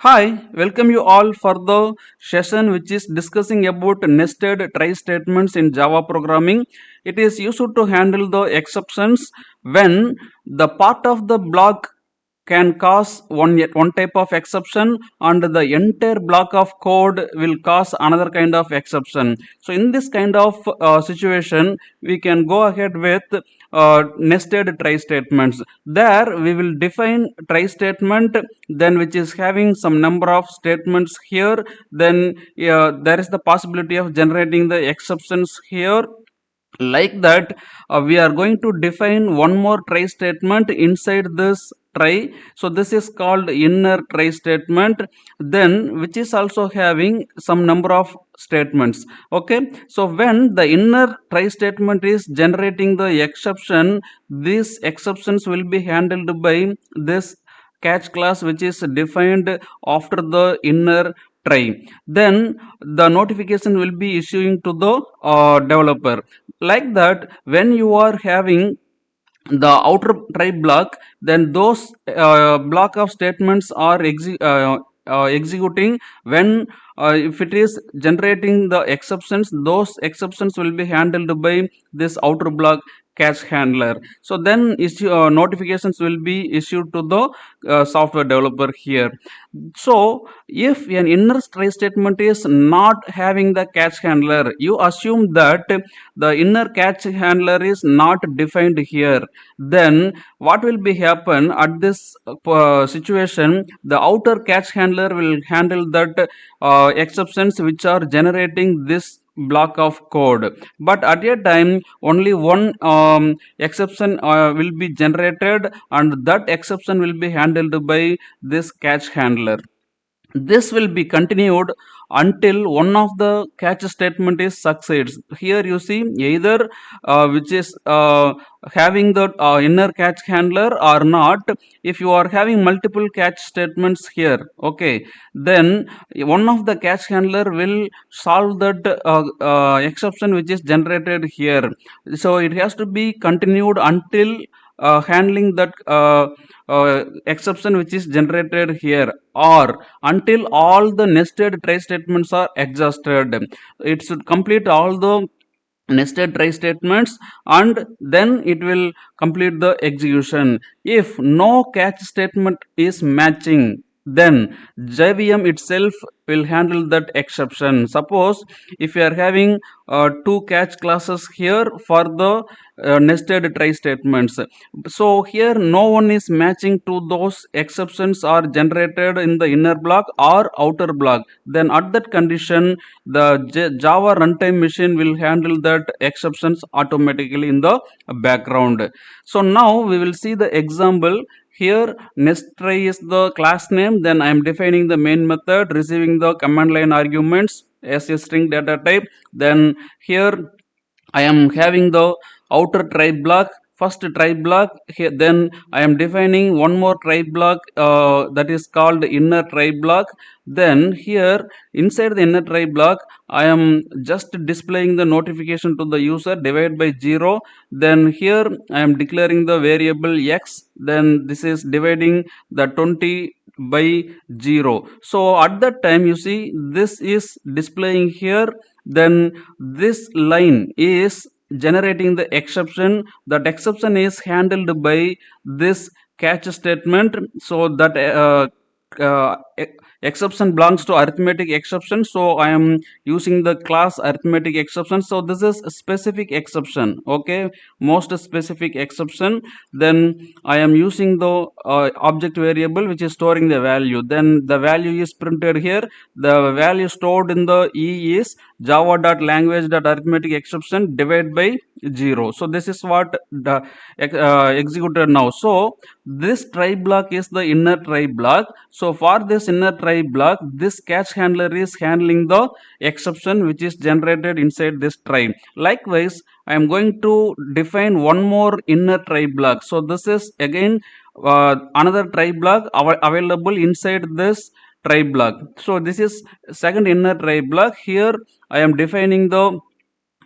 Hi, welcome you all for the session which is discussing about nested try statements in Java programming. It is used to handle the exceptions when the part of the block can cause one type of exception and the entire block of code will cause another kind of exception. So in this kind of situation we can go ahead with nested try statements. There we will define try statement, then which is having some number of statements here. Then there is the possibility of generating the exceptions here. Like that, we are going to define one more try statement inside this try. So this is called inner try statement, then which is also having some number of statements. Okay, so when the inner try statement is generating the exception, these exceptions will be handled by this catch class which is defined after the inner try. Then the notification will be issuing to the developer. Like that, when you are having the outer try block, then those block of statements are executing when if it is generating the exceptions, those exceptions will be handled by this outer block catch handler. So then notifications will be issued to the software developer here. So if an inner try statement is not having the catch handler, you assume that the inner catch handler is not defined here. Then what will be happen at this situation, the outer catch handler will handle that exceptions which are generating this block of code. But at a time only one exception will be generated, and that exception will be handled by this catch handler. This will be continued until one of the catch statement is succeeds. Here you see either which is having the inner catch handler or not. If you are having multiple catch statements here, okay, then one of the catch handler will solve that exception which is generated here. So it has to be continued until handling that exception which is generated here, or until all the nested try statements are exhausted. It should complete all the nested try statements and then it will complete the execution. If no catch statement is matching, then JVM itself will handle that exception. Suppose if you are having two catch classes here for the nested try statements, so here no one is matching to those exceptions are generated in the inner block or outer block, then at that condition the Java runtime machine will handle that exceptions automatically in the background. So now we will see the example. Here nest try is the class name, then I am defining the main method receiving the command line arguments as a string data type. Then here I am having the outer try block, first try block here. Then I am defining one more try block that is called inner try block. Then here inside the inner try block I am just displaying the notification to the user divided by 0. Then here I am declaring the variable x, then this is dividing the 20 by 0. So at that time you see this is displaying here, then this line is generating the exception. That exception is handled by this catch statement. So that uh, exception belongs to arithmetic exception, so I am using the class arithmetic exception. So this is a specific exception, okay, most specific exception. Then I am using the object variable which is storing the value, then the value is printed here. The value stored in the E is java.language.arithmetic exception divided by 0. So this is what the executed now. So this try block is the inner try block. So for this inner try block, this catch handler is handling the exception which is generated inside this try. Likewise, I am going to define one more inner try block. So this is again another try block available inside this try block. So this is second inner try block. Here I am defining the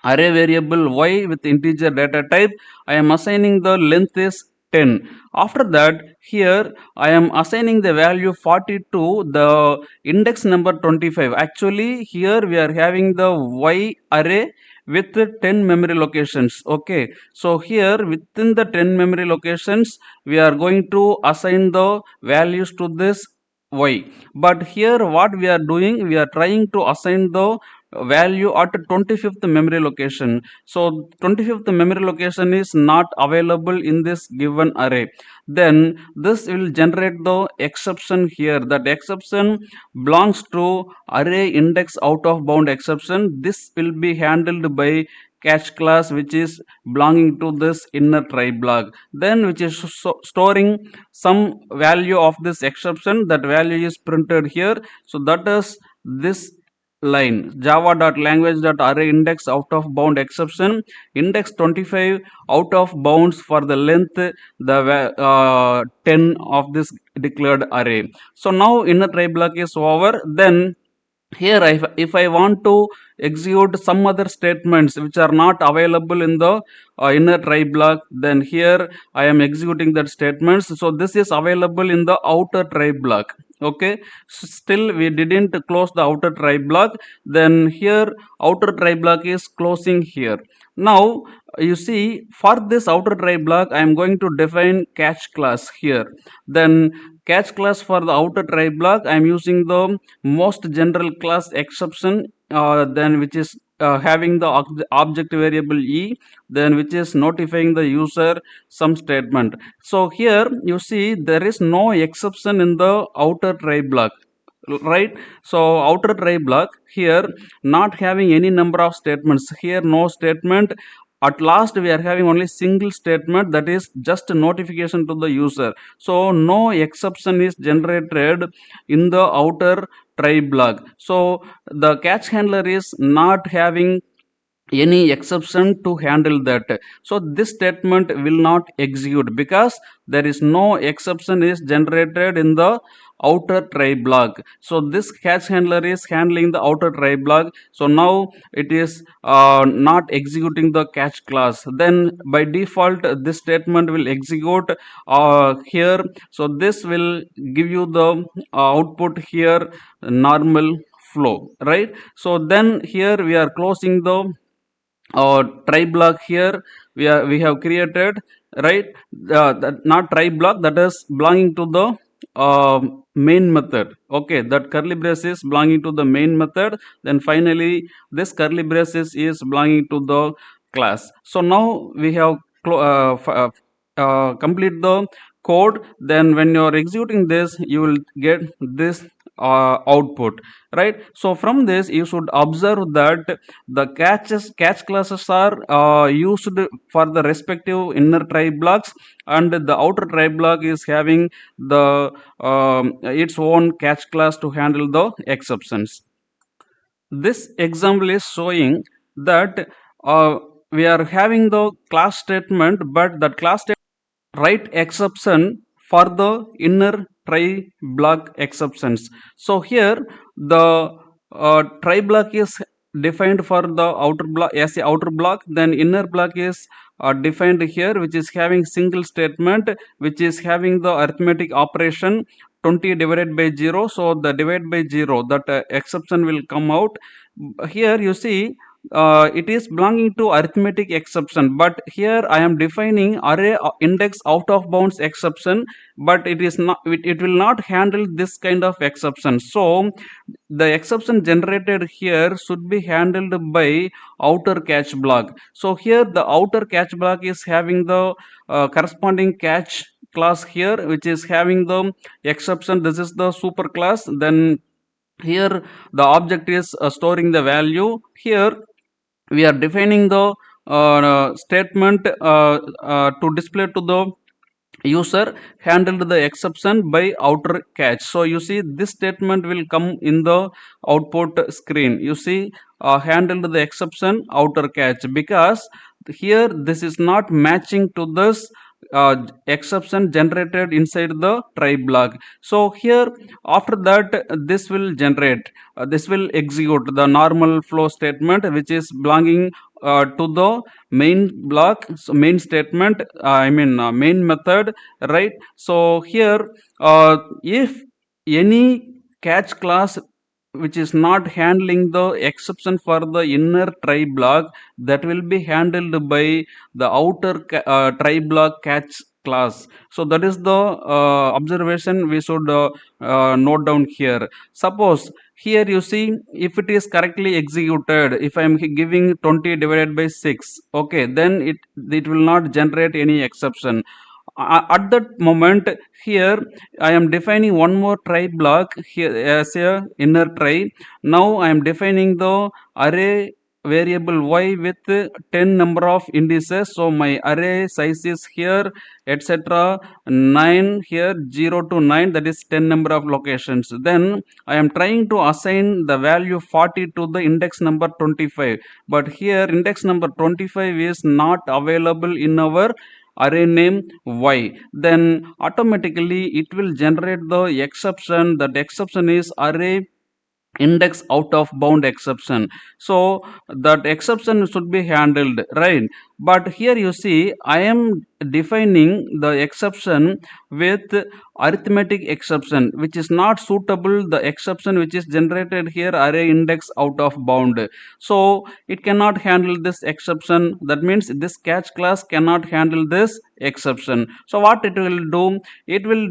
array variable y with integer data type. I am assigning the length is 10. After that, here I am assigning the value 40 to the index number 25. Actually, here we are having the y array with 10 memory locations. Okay, so here within the 10 memory locations we are going to assign the values to this y. But here what we are doing, we are trying to assign the value at 25th memory location. So 25th memory location is not available in this given array. Then this will generate the exception here. That exception belongs to array index out of bound exception. This will be handled by catch class, which is belonging to this inner try block, then which is storing some value of this exception. That value is printed here. So that is this line java.language.array index out of bound exception, index 25 out of bounds for the length the 10 of this declared array. So now inner try block is over. Then here if I want to execute some other statements which are not available in the inner try block, then here I am executing that statements. So this is available in the outer try block. Okay, so still we didn't close the outer try block. Then here outer try block is closing here. Now you see, for this outer try block I am going to define catch class here. Then catch class for the outer try block I am using the most general class exception, then which is having the object variable e, then which is notifying the user some statement. So here you see there is no exception in the outer try block, right? So outer try block here not having any number of statements. Here no statement. At last we are having only single statement, that is just notification to the user. So no exception is generated in the outer try block. So the catch handler is not having any exception to handle that. So this statement will not execute because there is no exception is generated in the outer try block. So this catch handler is handling the outer try block. So now it is not executing the catch class. Then by default this statement will execute here. So this will give you the output here, normal flow, right? So then here we are closing the try block. Here we have created, right? That not try block, that is belonging to the main method. Okay, that curly braces belonging to the main method. Then finally this curly braces is belonging to the class. So now we have complete the code. Then when you are executing this you will get this output, right? So from this you should observe that the catch classes are used for the respective inner try blocks, and the outer try block is having the its own catch class to handle the exceptions. This example is showing that we are having the class statement, but that class statement write exception for the inner try block exceptions. So here the try block is defined for the outer block as a outer block. Then inner block is defined here, which is having single statement, which is having the arithmetic operation 20 divided by 0. So the divide by 0, that exception will come out. Here you see it is belonging to arithmetic exception, but here I am defining array index out of bounds exception, but it is not, it will not handle this kind of exception. So the exception generated here should be handled by outer catch block. So here the outer catch block is having the corresponding catch class here, which is having the exception. This is the super class. Then here the object is storing the value. Here we are defining the statement to display to the user, handled the exception by outer catch. So you see this statement will come in the output screen. You see handled the exception outer catch, because here this is not matching to this exception generated inside the try block. So here, after that, this will execute the normal flow statement, which is belonging to the main block, so main statement, main method, right? So here, if any catch class which is not handling the exception for the inner try block, that will be handled by the outer try block catch class. So that is the observation we should note down here. Suppose here you see, if it is correctly executed, if I am giving 20 divided by 6, okay, then it will not generate any exception. At that moment, here I am defining one more try block here as a inner try. Now I am defining the array variable y with 10 number of indices. So my array size is here, etc., 9, here 0 to 9, that is 10 number of locations. Then I am trying to assign the value 40 to the index number 25, but here index number 25 is not available in our array name y. Then automatically it will generate the exception. That exception is array index out of bound exception. So that exception should be handled, right? But here you see, I am defining the exception with arithmetic exception, which is not suitable. The exception which is generated here, array index out of bound, so it cannot handle this exception. That means this catch class cannot handle this exception. So what it will do, it will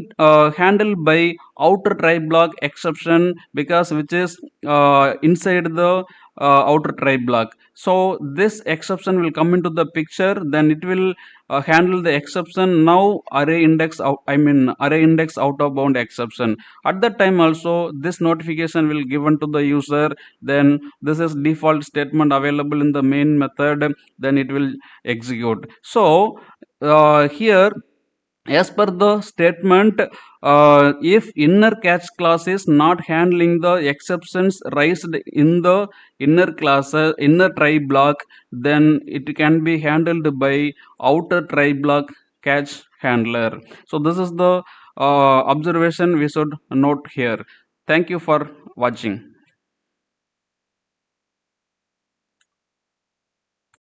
handle by outer try block exception, because which is inside the outer try block. So this exception will come into the picture, then it will handle the exception. Now array index out, array index out of bound exception. At that time also, this notification will given to the user. Then this is default statement available in the main method, then it will execute. So here, as per the statement, if inner catch class is not handling the exceptions raised in the inner try block, then it can be handled by outer try block catch handler. So this is the observation we should note here. Thank you for watching.